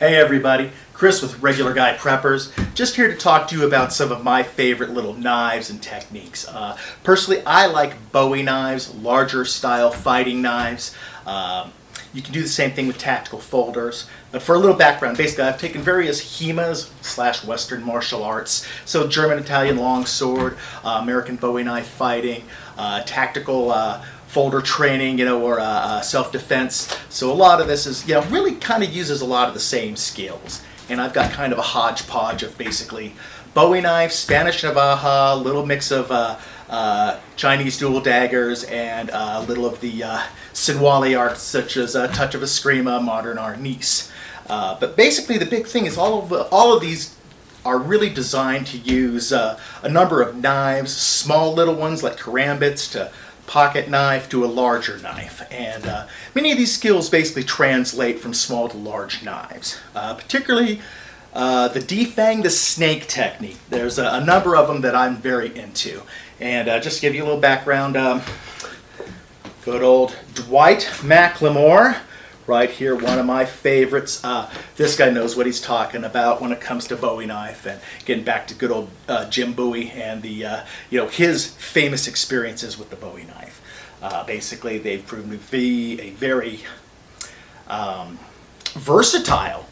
Hey everybody, Chris with Regular Guy Preppers. Just here to talk to you about some of my favorite little knives and techniques. Personally, I like Bowie knives, larger style fighting knives. You can do the same thing with tactical folders. But for a little background, basically I've taken various HEMAs / Western martial arts. So German, Italian longsword, American Bowie knife fighting, tactical folder training, or self-defense. So a lot of this is, really kind of uses a lot of the same skills. And I've got kind of a hodgepodge of basically Bowie knives, Spanish Navaja, a little mix of Chinese dual daggers, and a little of the Sinwali arts such as Touch of Eskrima, Modern Arnis. But basically the big thing is all of these are really designed to use a number of knives, small little ones like karambits to pocket knife to a larger knife, and many of these skills basically translate from small to large knives. Particularly the defang, the snake technique. There's a number of them that I'm very into, and just to give you a little background, good old Dwight McLemore, right here, one of my favorites. This guy knows what he's talking about when it comes to Bowie knife, and getting back to good old Jim Bowie and the his famous experiences with the Bowie knife. Basically, they've proven to be a very versatile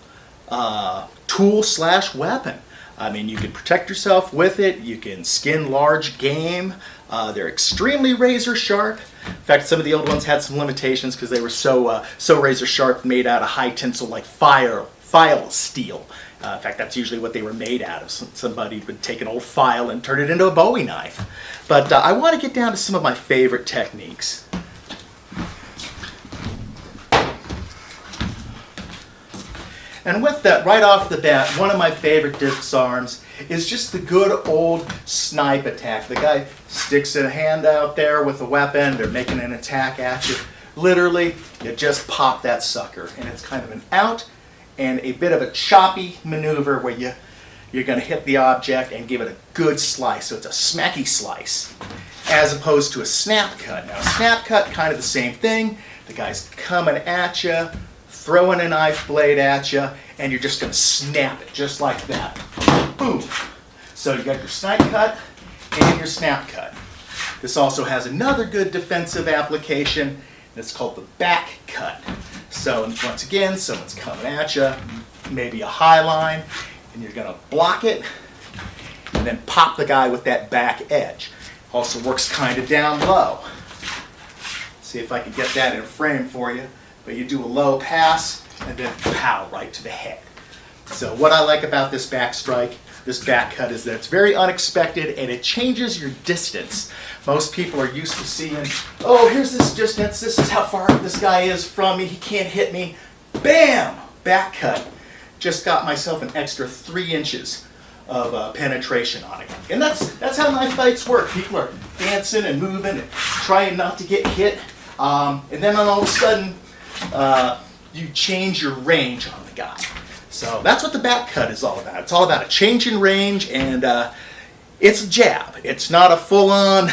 tool / weapon. I mean, you can protect yourself with it. You can skin large game. They're extremely razor sharp. In fact, some of the old ones had some limitations because they were so razor sharp, made out of high tensile like file steel. In fact, that's usually what they were made out of. Somebody would take an old file and turn it into a Bowie knife. But I want to get down to some of my favorite techniques. And with that, right off the bat, one of my favorite disarms is just the good old snipe attack. The guy sticks a hand out there with a weapon, they're making an attack at you. Literally, you just pop that sucker. And it's kind of an out and a bit of a choppy maneuver where you're going to hit the object and give it a good slice. So it's a smacky slice, as opposed to a snap cut. Now, a snap cut, kind of the same thing. The guy's coming at you, throwing a knife blade at you, and you're just going to snap it just like that. Boom. So you got your snipe cut and your snap cut. This also has another good defensive application, and it's called the back cut. So once again, someone's coming at you, maybe a high line, and you're going to block it and then pop the guy with that back edge. Also works kind of down low. See if I can get that in frame for you. But you do a low pass and then pow right to the head. So what I like about this back strike, this back cut, is that it's very unexpected and it changes your distance. Most people are used to seeing, oh, here's this distance, this is how far this guy is from me, he can't hit me. Bam! Back cut. Just got myself an extra 3 inches of penetration on it. And that's how knife fights work. People are dancing and moving and trying not to get hit. And then all of a sudden, you change your range on the guy. So that's what the back cut is all about. It's all about a change in range, and it's a jab. It's not a full-on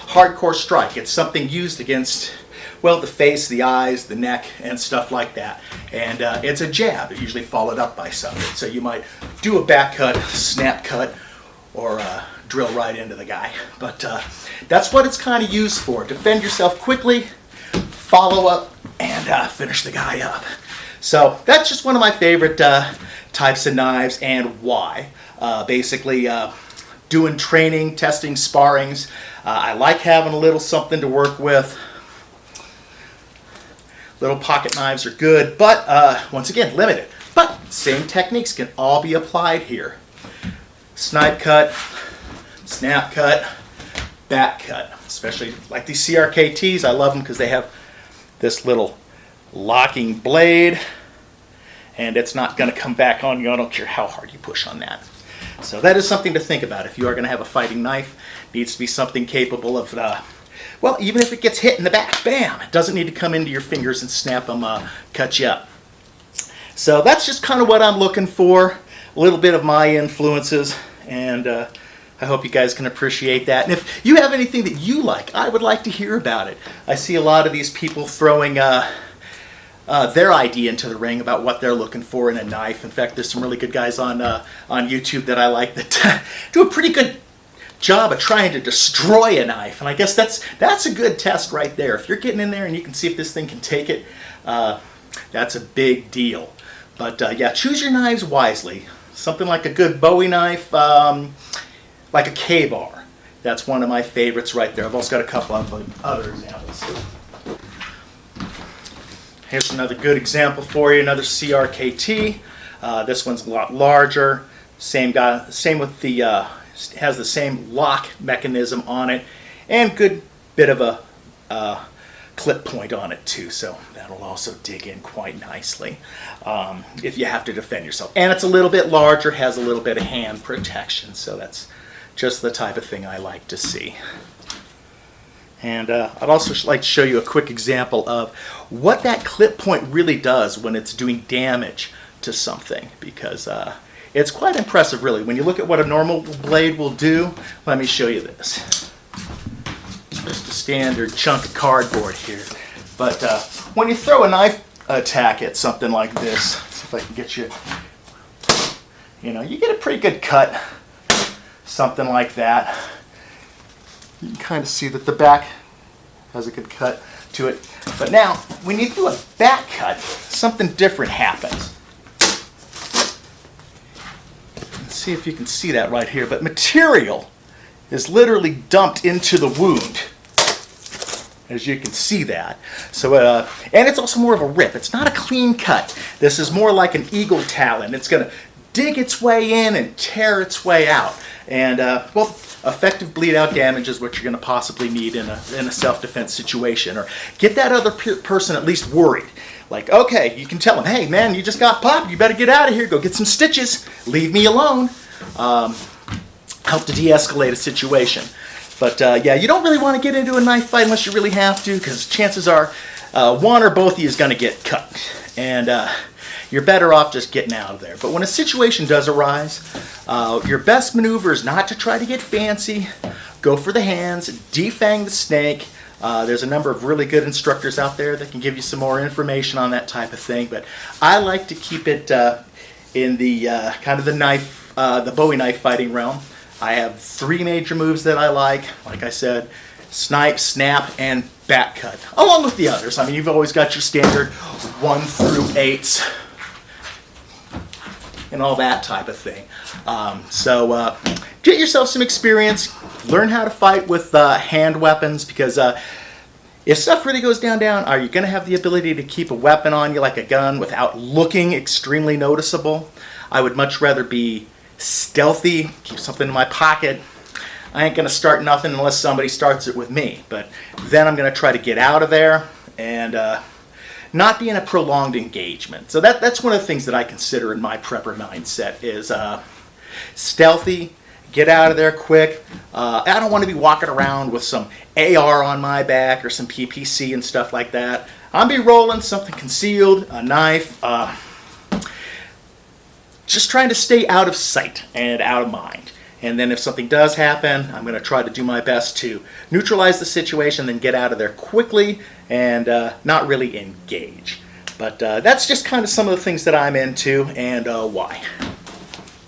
hardcore strike. It's something used against, well, the face, the eyes, the neck, and stuff like that. And it's a jab, usually followed up by something. So you might do a back cut, snap cut, or drill right into the guy. But that's what it's kind of used for. Defend yourself quickly, follow up, and finish the guy up. So that's just one of my favorite types of knives, and why. Basically, doing training, testing, sparrings. I like having a little something to work with. Little pocket knives are good, but once again, limited. But same techniques can all be applied here. Snipe cut, snap cut, back cut. Especially like these CRKTs, I love them because they have this little locking blade, and it's not going to come back on you. I don't care how hard you push on that. So that is something to think about. If you are going to have a fighting knife, it needs to be something capable of, well, even if it gets hit in the back, bam, it doesn't need to come into your fingers and snap them, cut you up. So that's just kind of what I'm looking for, a little bit of my influences, and I hope you guys can appreciate that. And if you have anything that you like, I would like to hear about it. I see a lot of these people throwing their idea into the ring about what they're looking for in a knife. In fact, there's some really good guys on YouTube that I like that do a pretty good job of trying to destroy a knife. And I guess that's a good test right there. If you're getting in there and you can see if this thing can take it, that's a big deal. But yeah, choose your knives wisely. Something like a good Bowie knife, like a K-bar. That's one of my favorites right there. I've also got a couple of other examples. Here's another good example for you, another CRKT. This one's a lot larger. Same with the, has the same lock mechanism on it, and good bit of a clip point on it too, so that'll also dig in quite nicely if you have to defend yourself. And it's a little bit larger, has a little bit of hand protection, so that's just the type of thing I like to see. And I'd also like to show you a quick example of what that clip point really does when it's doing damage to something, because it's quite impressive really. When you look at what a normal blade will do, let me show you this. Just a standard chunk of cardboard here. But when you throw a knife attack at something like this, let's see if I can get you, you get a pretty good cut, something like that. You can kind of see that the back has a good cut to it. But now, when you do a back cut, something different happens. Let's see if you can see that right here. But material is literally dumped into the wound, as you can see that. So, and it's also more of a rip. It's not a clean cut. This is more like an eagle talon. It's going to dig its way in and tear its way out. And, well, effective bleed out damage is what you're going to possibly need in a self-defense situation. Or get that other person at least worried. Like, okay, you can tell them, hey, man, you just got popped. You better get out of here. Go get some stitches. Leave me alone. Help to de-escalate a situation. But yeah, you don't really want to get into a knife fight unless you really have to, because chances are one or both of you is going to get cut. And you're better off just getting out of there. But when a situation does arise, your best maneuver is not to try to get fancy. Go for the hands, defang the snake. There's a number of really good instructors out there that can give you some more information on that type of thing. But I like to keep it in the kind of the knife, the Bowie knife fighting realm. I have 3 major moves that I like I said, snipe, snap, and back cut, along with the others. I mean, you've always got your standard 1 through 8s and all that type of thing. So get yourself some experience, learn how to fight with hand weapons, because if stuff really goes down, are you going to have the ability to keep a weapon on you like a gun without looking extremely noticeable? I would much rather be stealthy, keep something in my pocket. I ain't gonna start nothing unless somebody starts it with me, but then I'm gonna try to get out of there and not be in a prolonged engagement. So that's one of the things that I consider in my prepper mindset is stealthy, get out of there quick. I don't want to be walking around with some AR on my back or some PPC and stuff like that. I'll be rolling something concealed, a knife, just trying to stay out of sight and out of mind. And then if something does happen, I'm going to try to do my best to neutralize the situation, then get out of there quickly and not really engage. But that's just kind of some of the things that I'm into and why.